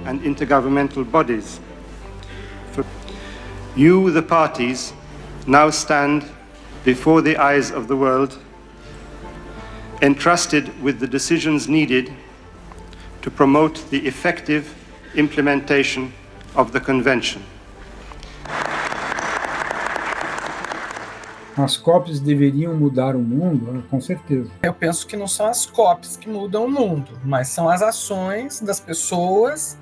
and intergovernmental bodies. You, the parties, now stand before the eyes of the world, entrusted with the decisions needed to promote the effective implementation of the Convention. As COPs deveriam mudar o mundo? Com certeza. Eu penso que não são as COPs que mudam o mundo, mas são as ações das pessoas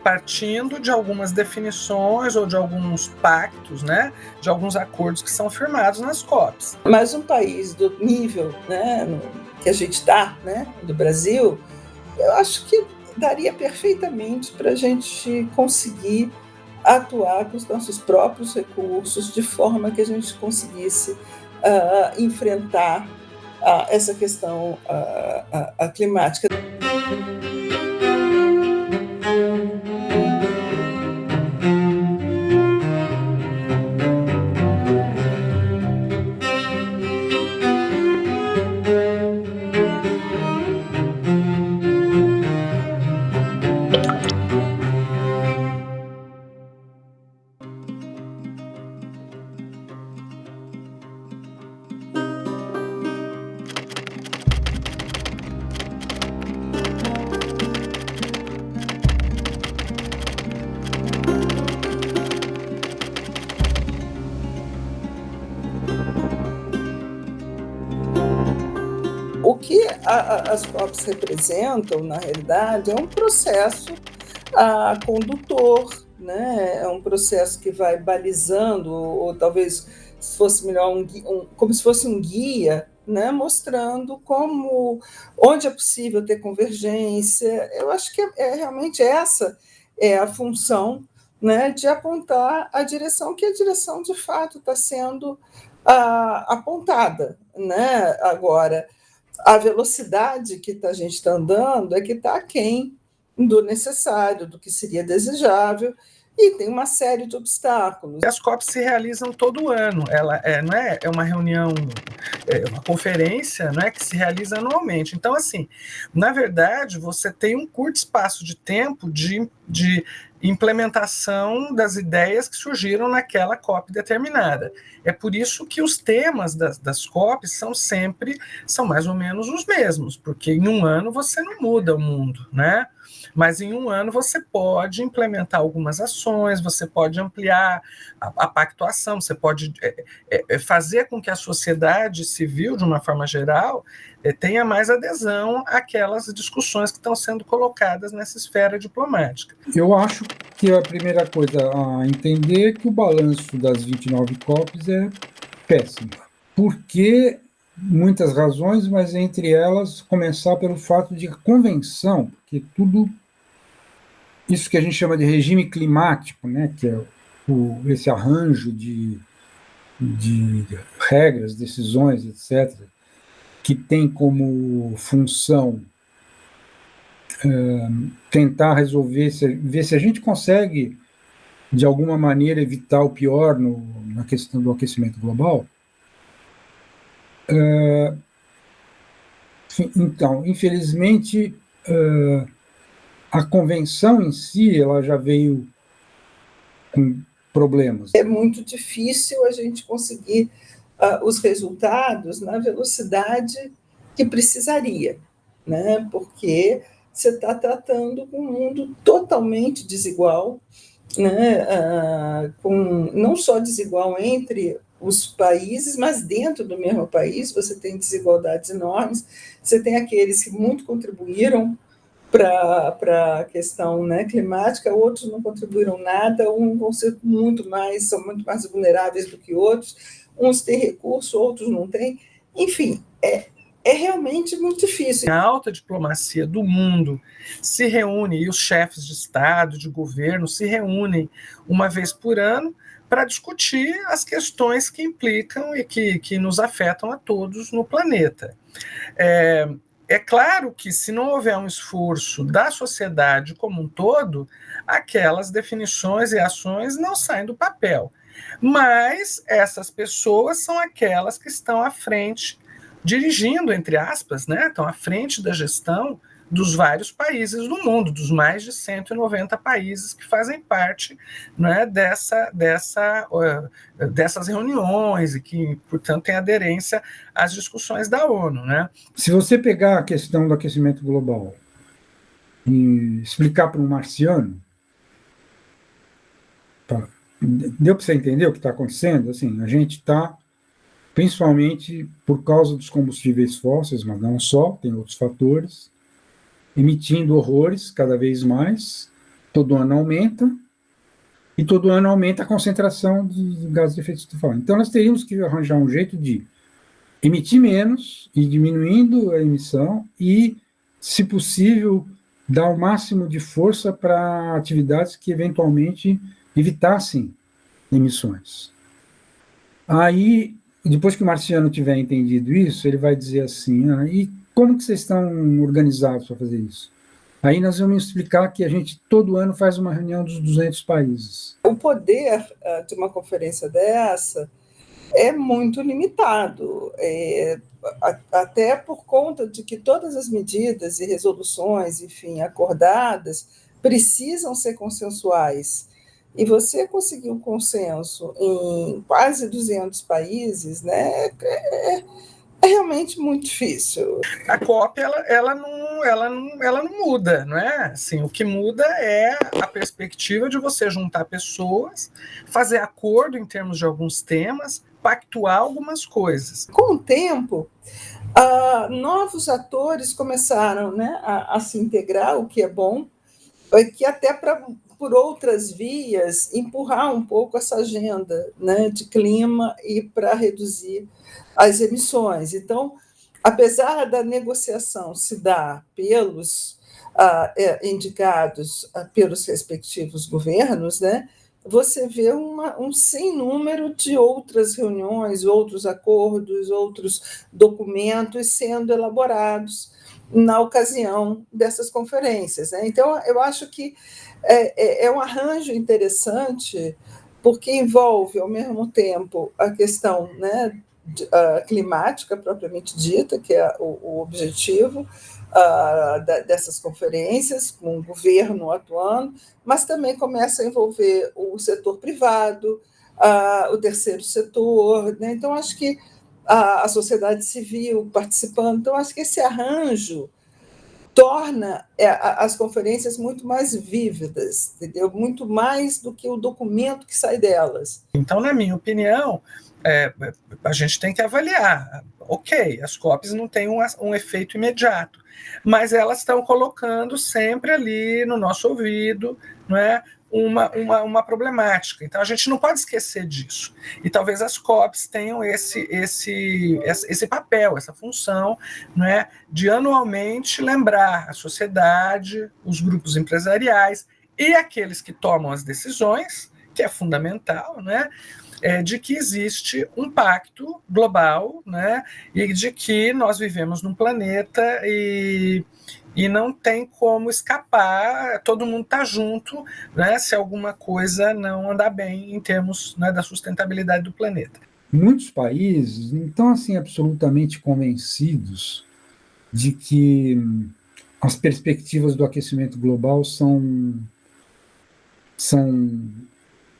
partindo de algumas definições ou de alguns pactos, né, de alguns acordos que são firmados nas COPs. Mas um país do nível, né, que a gente está, né, do Brasil, eu acho que daria perfeitamente para a gente conseguir atuar com os nossos próprios recursos de forma que a gente conseguisse enfrentar essa questão climática. O que as COPs representam, na realidade, é um processo condutor, né? É um processo que vai balizando, ou talvez se fosse melhor, como se fosse um guia, né? Mostrando onde é possível ter convergência. Eu acho que realmente essa é a função, né? De apontar a direção, que a direção, de fato, está sendo apontada, né? Agora, a velocidade que a gente está andando é que está aquém do necessário, do que seria desejável, e tem uma série de obstáculos. As COPs se realizam todo ano, ela não é uma reunião, uma conferência, não é, que se realiza anualmente. Então, assim, na verdade, você tem um curto espaço de tempo de implementação das ideias que surgiram naquela COP determinada. É por isso que os temas das COPs são mais ou menos os mesmos, porque em um ano você não muda o mundo, né? Mas em um ano você pode implementar algumas ações, você pode ampliar a pactuação, você pode fazer com que a sociedade civil, de uma forma geral, tenha mais adesão àquelas discussões que estão sendo colocadas nessa esfera diplomática. Eu acho que a primeira coisa a entender é que o balanço das 29 COPs é péssimo. Porque muitas razões, mas entre elas começar pelo fato de a convenção, que tudo isso que a gente chama de regime climático, né, que é esse arranjo de regras, decisões, etc., que tem como função tentar resolver, ver se a gente consegue, de alguma maneira, evitar o pior na questão do aquecimento global. Então, infelizmente, a convenção em si, ela já veio com problemas. É muito difícil a gente conseguir os resultados na velocidade que precisaria, né? Porque você está tratando com um mundo totalmente desigual, né? Não só desigual entre os países, mas dentro do mesmo país você tem desigualdades enormes. Você tem aqueles que muito contribuíram para a questão, né, climática, outros não contribuíram nada, uns vão ser são muito mais vulneráveis do que outros, uns têm recurso, outros não têm. Enfim, é realmente muito difícil. A alta diplomacia do mundo se reúne, e os chefes de Estado, de governo, se reúnem uma vez por ano para discutir as questões que implicam e que nos afetam a todos no planeta. É claro que, se não houver um esforço da sociedade como um todo, aquelas definições e ações não saem do papel. Mas essas pessoas são aquelas que estão à frente, dirigindo, entre aspas, né, estão à frente da gestão dos vários países do mundo, dos mais de 190 países que fazem parte, né, dessas reuniões e que, portanto, têm aderência às discussões da ONU, né? Se você pegar a questão do aquecimento global e explicar para um marciano, tá, deu para você entender o que está acontecendo? Assim, a gente está, principalmente por causa dos combustíveis fósseis, mas não só, tem outros fatores, emitindo horrores cada vez mais, todo ano aumenta, e todo ano aumenta a concentração de gases de efeito estufa. Então, nós teríamos que arranjar um jeito de emitir menos e diminuindo a emissão e, se possível, dar o máximo de força para atividades que eventualmente evitassem emissões. Aí, depois que o marciano tiver entendido isso, ele vai dizer assim, e como que vocês estão organizados para fazer isso? Aí nós vamos explicar que a gente todo ano faz uma reunião dos 200 países. O poder de uma conferência dessa é muito limitado, até por conta de que todas as medidas e resoluções, enfim, acordadas, precisam ser consensuais. E você conseguir um consenso em quase 200 países, né, é realmente muito difícil. A COP ela não muda, não é? Assim, o que muda é a perspectiva de você juntar pessoas, fazer acordo em termos de alguns temas, pactuar algumas coisas. Com o tempo, novos atores começaram, né, a se integrar, o que é bom, que até por outras vias empurrar um pouco essa agenda, né, de clima e para reduzir as emissões. Então, apesar da negociação se dar pelos indicados pelos respectivos governos, né, você vê um sem número de outras reuniões, outros acordos, outros documentos sendo elaborados na ocasião dessas conferências, né? Então, eu acho que é um arranjo interessante, porque envolve, ao mesmo tempo, a questão, né, climática propriamente dita, que é o objetivo dessas conferências, com o governo atuando, mas também começa a envolver o setor privado, o terceiro setor, né? Então, acho que a sociedade civil participando, então, acho que esse arranjo torna as conferências muito mais vívidas, entendeu? Muito mais do que o documento que sai delas. Então, na minha opinião, a gente tem que avaliar. Ok, as COPs não têm um efeito imediato, mas elas estão colocando sempre ali no nosso ouvido, não é, uma problemática. Então, a gente não pode esquecer disso. E talvez as COPs tenham esse papel, essa função, não é, de anualmente lembrar a sociedade, os grupos empresariais e aqueles que tomam as decisões, que é fundamental, né, de que existe um pacto global, né, e de que nós vivemos num planeta e não tem como escapar, todo mundo está junto, né, se alguma coisa não andar bem em termos, né, da sustentabilidade do planeta. Muitos países não estão assim, absolutamente convencidos de que as perspectivas do aquecimento global são,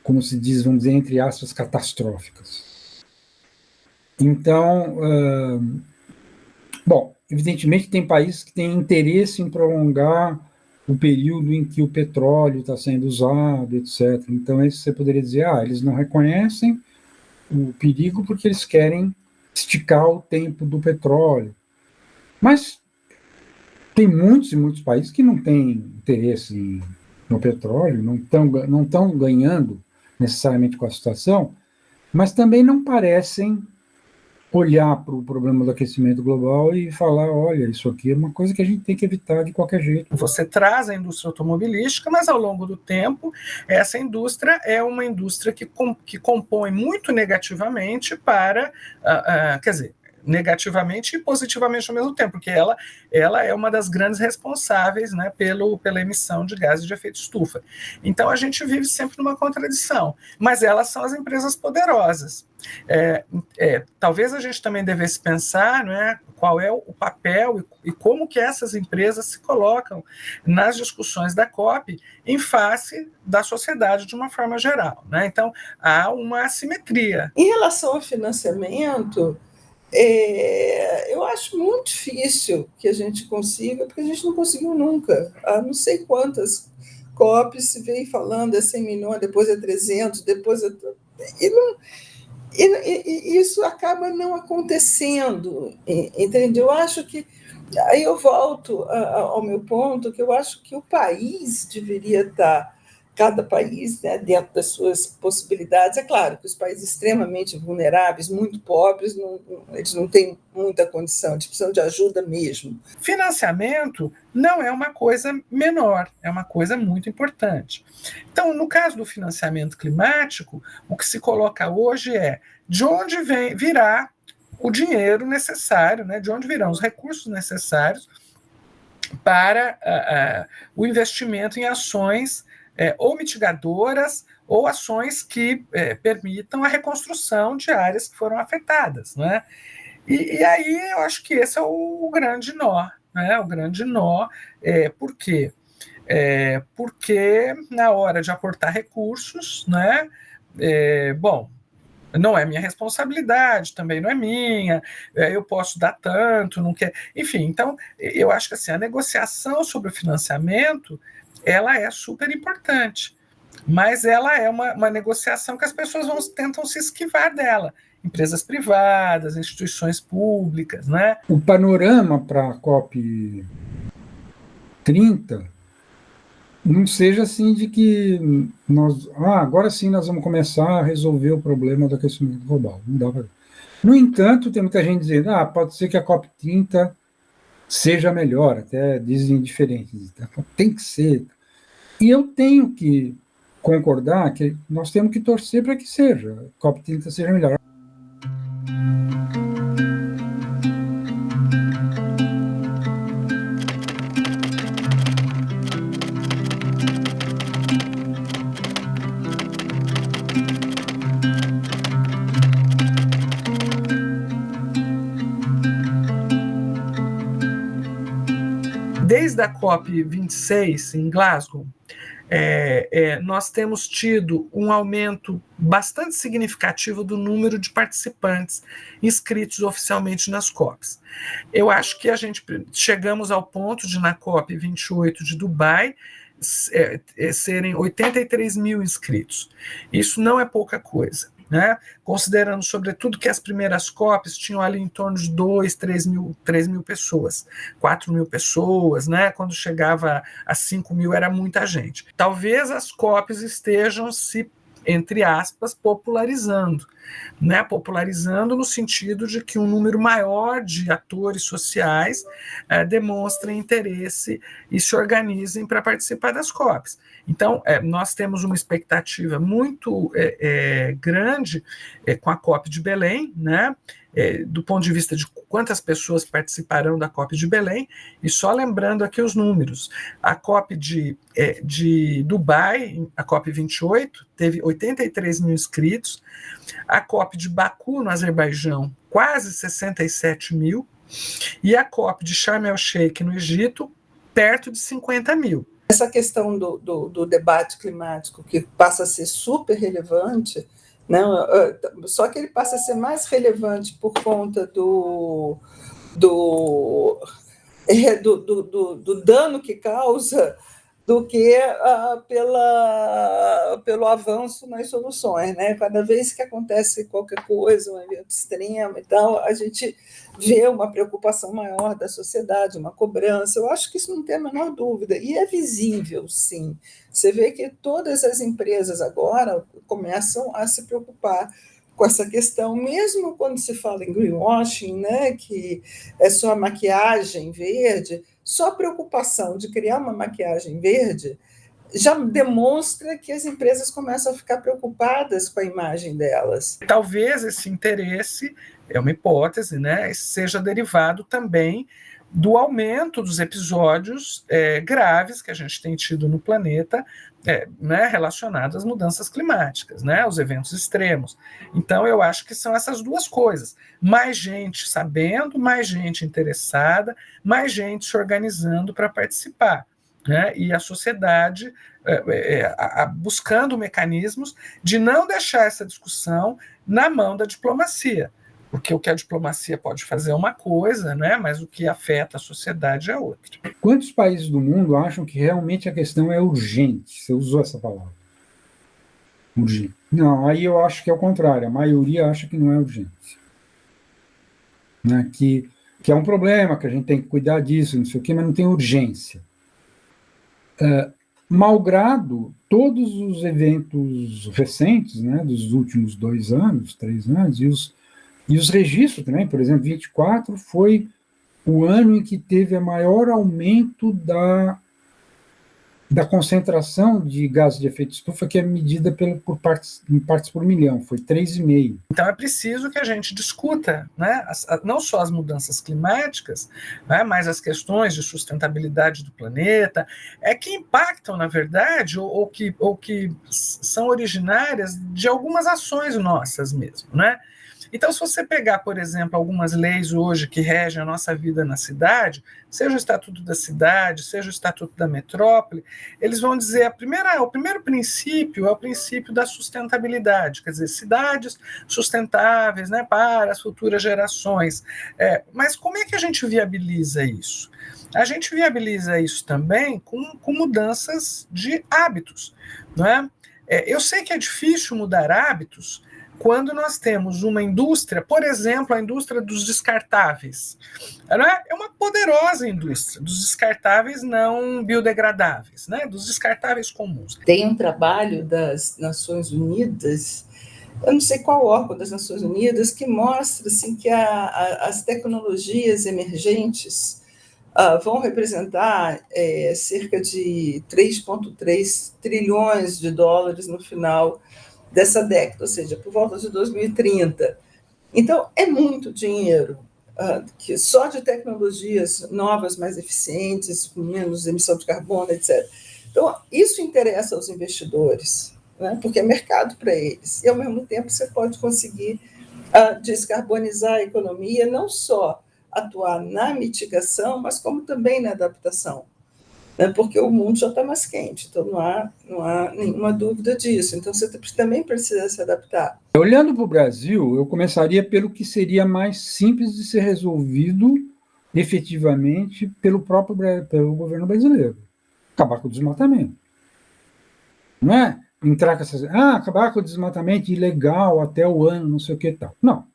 como se diz, vamos dizer, entre aspas, catastróficas. Então, bom, evidentemente tem países que têm interesse em prolongar o período em que o petróleo está sendo usado, etc. Então, esse você poderia dizer, eles não reconhecem o perigo porque eles querem esticar o tempo do petróleo. Mas tem muitos e muitos países que não têm interesse no petróleo, não estão ganhando necessariamente com a situação, mas também não parecem olhar para o problema do aquecimento global e falar, olha, isso aqui é uma coisa que a gente tem que evitar de qualquer jeito. Você traz a indústria automobilística, mas ao longo do tempo, essa indústria é uma indústria que compõe muito negativamente para, quer dizer, negativamente e positivamente ao mesmo tempo, porque ela é uma das grandes responsáveis, né, pela emissão de gases de efeito estufa. Então, a gente vive sempre numa contradição, mas elas são as empresas poderosas. Talvez a gente também devesse pensar, né, qual é o papel e como que essas empresas se colocam nas discussões da COP em face da sociedade de uma forma geral, né? Então, há uma assimetria. Em relação ao financiamento, eu acho muito difícil que a gente consiga, porque a gente não conseguiu nunca. Há não sei quantas COPs se vem falando, 100 milhões, depois 300, depois e isso acaba não acontecendo, entendeu? Eu acho que, aí eu volto ao meu ponto, que eu acho que o país deveria estar, cada país, né, dentro das suas possibilidades. É claro que os países extremamente vulneráveis, muito pobres, eles não têm muita condição, eles precisam de ajuda mesmo. Financiamento não é uma coisa menor, é uma coisa muito importante. Então, no caso do financiamento climático, o que se coloca hoje é de onde virá o dinheiro necessário, né, de onde virão os recursos necessários para o investimento em ações ou mitigadoras ou ações que permitam a reconstrução de áreas que foram afetadas, né? E aí eu acho que esse é o grande nó, né? O grande nó, por quê? Porque na hora de aportar recursos, né? Bom, não é minha responsabilidade, também não é minha, eu posso dar tanto, não quer. Enfim, então, eu acho que assim, a negociação sobre o financiamento, ela é super importante, mas ela é uma negociação que as pessoas tentam se esquivar dela. Empresas privadas, instituições públicas, né? O panorama para a COP 30 não seja assim de que agora sim nós vamos começar a resolver o problema do aquecimento global. Não dá pra... No entanto, tem muita gente dizendo, pode ser que a COP 30 seja melhor, até dizem diferentes. Tem que ser. E eu tenho que concordar que nós temos que torcer para que seja, a COP 30 seja melhor. Desde a COP26 em Glasgow, nós temos tido um aumento bastante significativo do número de participantes inscritos oficialmente nas COPs. Eu acho que a gente chegamos ao ponto de, na COP28 de Dubai, serem 83 mil inscritos. Isso não é pouca coisa, né? Considerando, sobretudo, que as primeiras COPs tinham ali em torno de 3 mil pessoas, 4 mil pessoas, né? Quando chegava a 5 mil era muita gente. Talvez as COPs estejam se, entre aspas, popularizando, né? Popularizando no sentido de que um número maior de atores sociais demonstrem interesse e se organizem para participar das COPs. Então, nós temos uma expectativa muito grande com a COP de Belém, né? Do ponto de vista de quantas pessoas participarão da COP de Belém, e só lembrando aqui os números, a COP de Dubai, a COP 28, teve 83 mil inscritos, a COP de Baku, no Azerbaijão, quase 67 mil, e a COP de Sharm el-Sheikh, no Egito, perto de 50 mil. Essa questão do debate climático, que passa a ser super relevante, não, só que ele passa a ser mais relevante por conta do dano que causa do que pelo avanço nas soluções, né? Cada vez que acontece qualquer coisa, um evento extremo e tal, a gente vê uma preocupação maior da sociedade, uma cobrança. Eu acho que isso não tem a menor dúvida. E é visível, sim. Você vê que todas as empresas agora começam a se preocupar com essa questão, mesmo quando se fala em greenwashing, né, que é só maquiagem verde, só a preocupação de criar uma maquiagem verde já demonstra que as empresas começam a ficar preocupadas com a imagem delas. Talvez esse interesse, é uma hipótese, né, seja derivado também do aumento dos episódios graves que a gente tem tido no planeta, né, relacionados às mudanças climáticas, né, aos eventos extremos. Então, eu acho que são essas duas coisas. Mais gente sabendo, mais gente interessada, mais gente se organizando para participar. Né, e a sociedade buscando mecanismos de não deixar essa discussão na mão da diplomacia, porque o que a diplomacia pode fazer é uma coisa, né, mas o que afeta a sociedade é outra. Quantos países do mundo acham que realmente a questão é urgente? Você usou essa palavra. Urgente. Não, aí eu acho que é o contrário. A maioria acha que não é urgente. Né? Que é um problema, que a gente tem que cuidar disso, não sei o quê, mas não tem urgência. Malgrado todos os eventos recentes, né, dos últimos 2 anos, 3 anos, e os registros também, por exemplo, 24 foi o ano em que teve o maior aumento da concentração de gases de efeito estufa, que é medida em partes por milhão, foi 3,5. Então é preciso que a gente discuta, né, não só as mudanças climáticas, né, mas as questões de sustentabilidade do planeta, que impactam, na verdade, ou que são originárias de algumas ações nossas mesmo, né? Então, se você pegar, por exemplo, algumas leis hoje que regem a nossa vida na cidade, seja o Estatuto da Cidade, seja o Estatuto da Metrópole, eles vão dizer, o primeiro princípio é o princípio da sustentabilidade, quer dizer, cidades sustentáveis, né, para as futuras gerações. Mas como é que a gente viabiliza isso? A gente viabiliza isso também com mudanças de hábitos, não é? Eu sei que é difícil mudar hábitos, quando nós temos uma indústria, por exemplo, a indústria dos descartáveis. Ela é uma poderosa indústria dos descartáveis não biodegradáveis, né? Dos descartáveis comuns. Tem um trabalho das Nações Unidas, eu não sei qual órgão das Nações Unidas, que mostra assim, que as tecnologias emergentes vão representar cerca de 3,3 trilhões de dólares no final dessa década, ou seja, por volta de 2030. Então, é muito dinheiro, que só de tecnologias novas, mais eficientes, com menos emissão de carbono, etc. Então, isso interessa aos investidores, né? Porque é mercado para eles. E, ao mesmo tempo, você pode conseguir descarbonizar a economia, não só atuar na mitigação, mas como também na adaptação. Porque o mundo já está mais quente, então não há nenhuma dúvida disso. Então você também precisa se adaptar. Olhando para o Brasil, eu começaria pelo que seria mais simples de ser resolvido efetivamente pelo governo brasileiro. Acabar com o desmatamento. Não é entrar com essas... acabar com o desmatamento ilegal até o ano, não sei o que e tal. Não.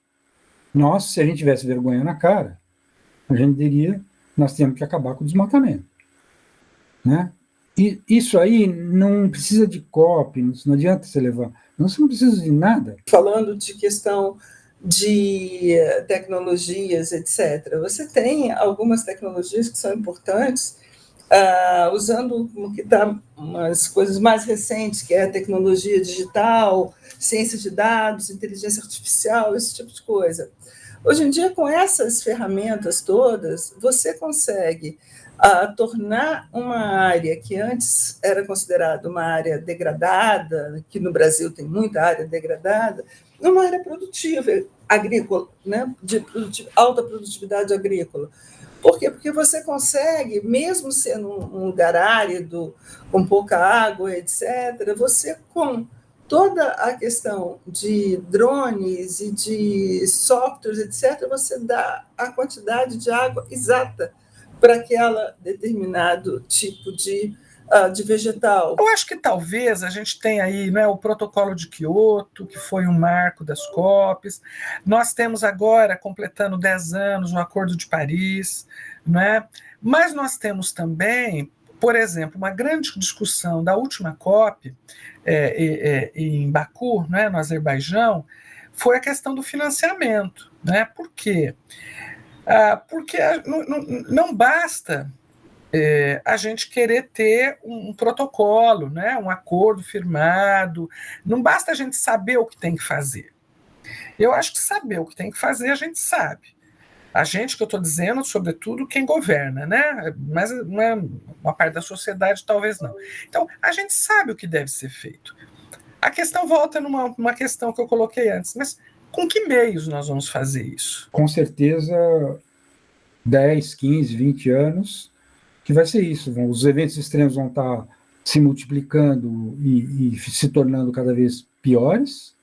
Nós, se a gente tivesse vergonha na cara, a gente diria, nós temos que acabar com o desmatamento. Né? E isso aí não precisa de COP, não adianta você levar, você não precisa de nada. Falando de questão de tecnologias, etc., você tem algumas tecnologias que são importantes, usando como que tá umas coisas mais recentes, que é a tecnologia digital, ciência de dados, inteligência artificial, esse tipo de coisa. Hoje em dia, com essas ferramentas todas, você consegue tornar uma área que antes era considerada uma área degradada, que no Brasil tem muita área degradada, numa área produtiva, agrícola, né, de alta produtividade agrícola. Por quê? Porque você consegue, mesmo sendo um lugar árido, com pouca água, etc., você, com toda a questão de drones e de softwares, etc., você dá a quantidade de água exata para aquele determinado tipo de vegetal. Eu acho que talvez a gente tenha aí, né, o protocolo de Quioto, que foi um marco das COPs. Nós temos agora, completando 10 anos, o Acordo de Paris, né? Mas nós temos também, por exemplo, uma grande discussão da última COP em Baku, né, no Azerbaijão, foi a questão do financiamento. Né? Por quê? Porque não basta a gente querer ter um protocolo, né, um acordo firmado. Não basta a gente saber o que tem que fazer. Eu acho que saber o que tem que fazer a gente sabe. A gente, que eu estou dizendo, sobretudo quem governa, né? Mas não é uma parte da sociedade, talvez não. Então, a gente sabe o que deve ser feito. A questão volta numa questão que eu coloquei antes, mas com que meios nós vamos fazer isso? Com certeza, 10, 15, 20 anos, que vai ser isso. Os eventos extremos vão estar se multiplicando e se tornando cada vez piores.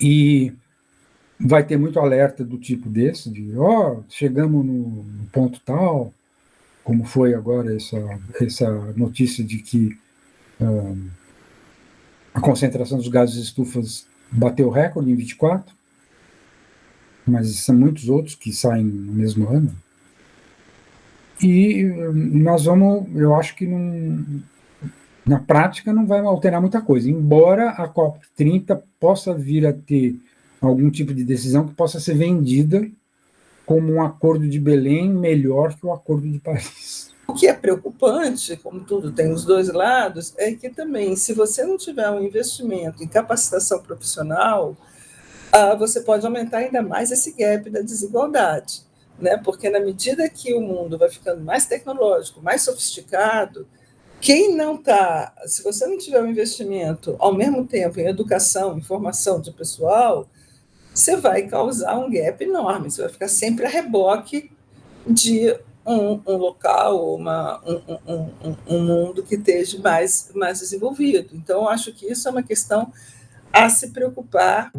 E vai ter muito alerta do tipo desse, de chegamos no ponto tal, como foi agora essa notícia de que a concentração dos gases estufas bateu recorde em 24, mas são muitos outros que saem no mesmo ano. E nós vamos, eu acho que na prática não vai alterar muita coisa, embora a COP30 possa vir a ter algum tipo de decisão que possa ser vendida como um acordo de Belém melhor que o acordo de Paris. O que é preocupante, como tudo tem os dois lados, é que também, se você não tiver um investimento em capacitação profissional, você pode aumentar ainda mais esse gap da desigualdade, né? Porque na medida que o mundo vai ficando mais tecnológico, mais sofisticado, quem não está, se você não tiver um investimento ao mesmo tempo em educação, em formação de pessoal, você vai causar um gap enorme, você vai ficar sempre a reboque de um local, um mundo que esteja mais desenvolvido. Então, eu acho que isso é uma questão a se preocupar.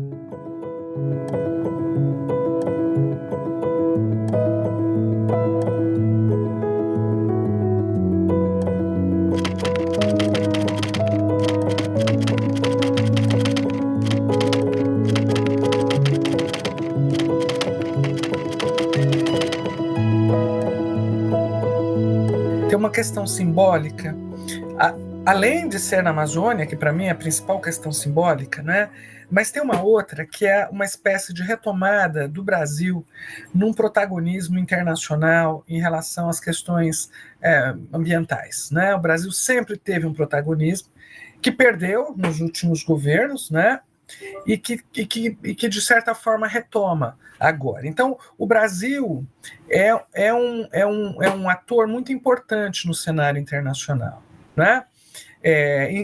Tem uma questão simbólica, além de ser na Amazônia, que para mim é a principal questão simbólica, né? Mas tem uma outra que é uma espécie de retomada do Brasil num protagonismo internacional em relação às questões ambientais, né? O Brasil sempre teve um protagonismo que perdeu nos últimos governos, né? E que de certa forma retoma agora. Então, o Brasil é um ator muito importante no cenário internacional, né?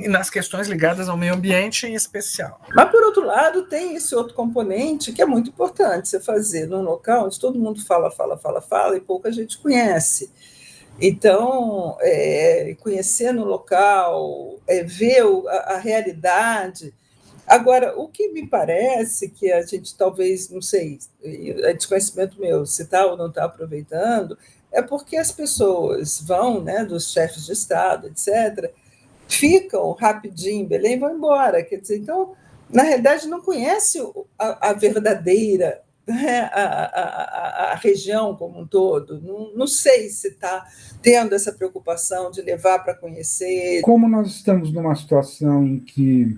Nas questões ligadas ao meio ambiente em especial. Mas, por outro lado, tem esse outro componente que é muito importante você fazer num local onde todo mundo fala e pouca gente conhece. Então, conhecer no local, ver a realidade. Agora, o que me parece que a gente talvez, não sei, é desconhecimento meu, se está ou não está aproveitando, é porque as pessoas vão, né, dos chefes de Estado, etc., ficam rapidinho em Belém e vão embora. Quer dizer, então, na realidade, não conhece a verdadeira, né, a região como um todo. Não sei se está tendo essa preocupação de levar para conhecer. Como nós estamos numa situação em que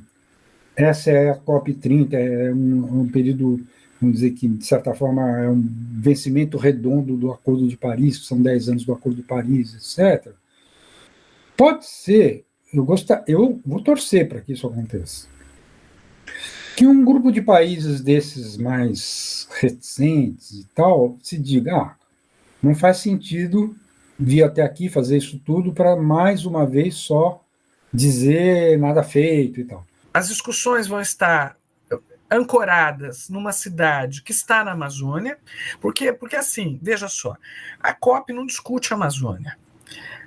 essa é a COP30, é um período, vamos dizer que, de certa forma, é um vencimento redondo do Acordo de Paris, que são 10 anos do Acordo de Paris, etc. Pode ser, eu vou torcer para que isso aconteça, que um grupo de países desses mais recentes e tal, se diga, não faz sentido vir até aqui fazer isso tudo para, mais uma vez, só dizer nada feito e tal. As discussões vão estar ancoradas numa cidade que está na Amazônia, porque assim, veja só, a COP não discute a Amazônia,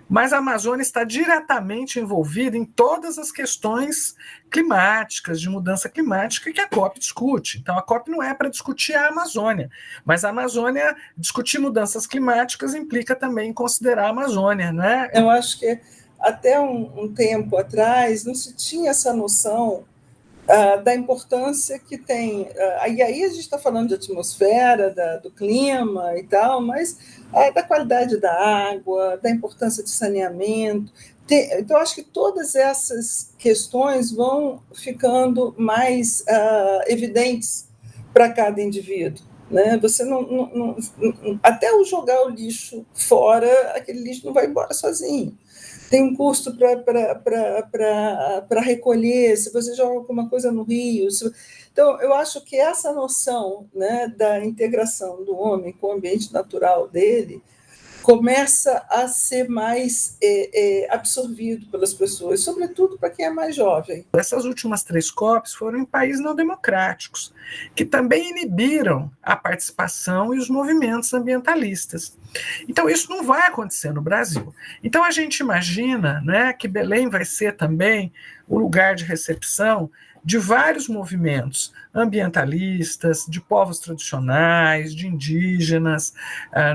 mas a Amazônia está diretamente envolvida em todas as questões climáticas, de mudança climática que a COP discute. Então, a COP não é para discutir a Amazônia, mas a Amazônia, discutir mudanças climáticas implica também considerar a Amazônia, né? Eu acho que até um tempo atrás não se tinha essa noção da importância que tem. E aí a gente está falando de atmosfera, do clima e tal, mas da qualidade da água, da importância de saneamento. Então, acho que todas essas questões vão ficando mais evidentes para cada indivíduo. né? Você até o jogar o lixo fora, aquele lixo não vai embora sozinho. Tem um custo para recolher, se você joga alguma coisa no rio. Então, eu acho que essa noção, né, da integração do homem com o ambiente natural dele começa a ser mais absorvido pelas pessoas, sobretudo para quem é mais jovem. Essas últimas 3 COPs foram em países não democráticos, que também inibiram a participação e os movimentos ambientalistas. Então, isso não vai acontecer no Brasil. Então, a gente imagina, né, que Belém vai ser também o lugar de recepção de vários movimentos ambientalistas, de povos tradicionais, de indígenas,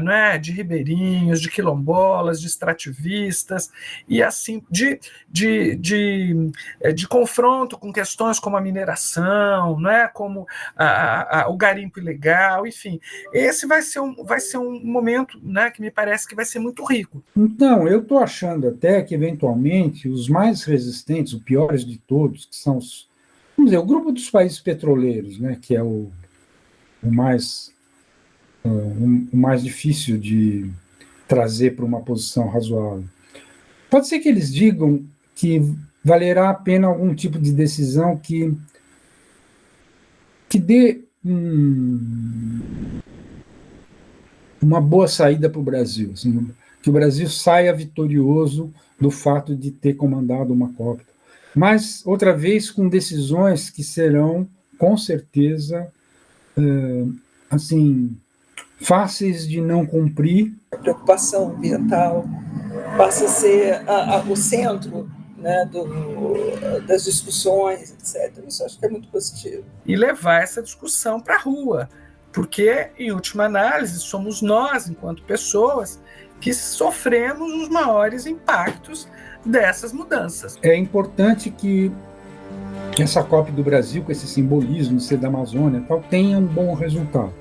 né, de ribeirinhos, de quilombolas, de extrativistas, e assim, de confronto com questões como a mineração, né, como o garimpo ilegal, enfim. Esse vai ser um momento, né, que me parece que vai ser muito rico. Então, eu estou achando até que, eventualmente, os mais resistentes, os piores de todos, que são vamos dizer, o grupo dos países petroleiros, né, que é o mais difícil de trazer para uma posição razoável. Pode ser que eles digam que valerá a pena algum tipo de decisão que dê uma boa saída para o Brasil, assim, que o Brasil saia vitorioso do fato de ter comandado uma COP. Mas, outra vez, com decisões que serão, com certeza, assim, fáceis de não cumprir. A preocupação ambiental passa a ser o centro, né, das discussões, etc. Isso acho que é muito positivo. E levar essa discussão para a rua, porque, em última análise, somos nós, enquanto pessoas, que sofremos os maiores impactos dessas mudanças. É importante que essa COP do Brasil, com esse simbolismo de ser da Amazônia, tal, tenha um bom resultado.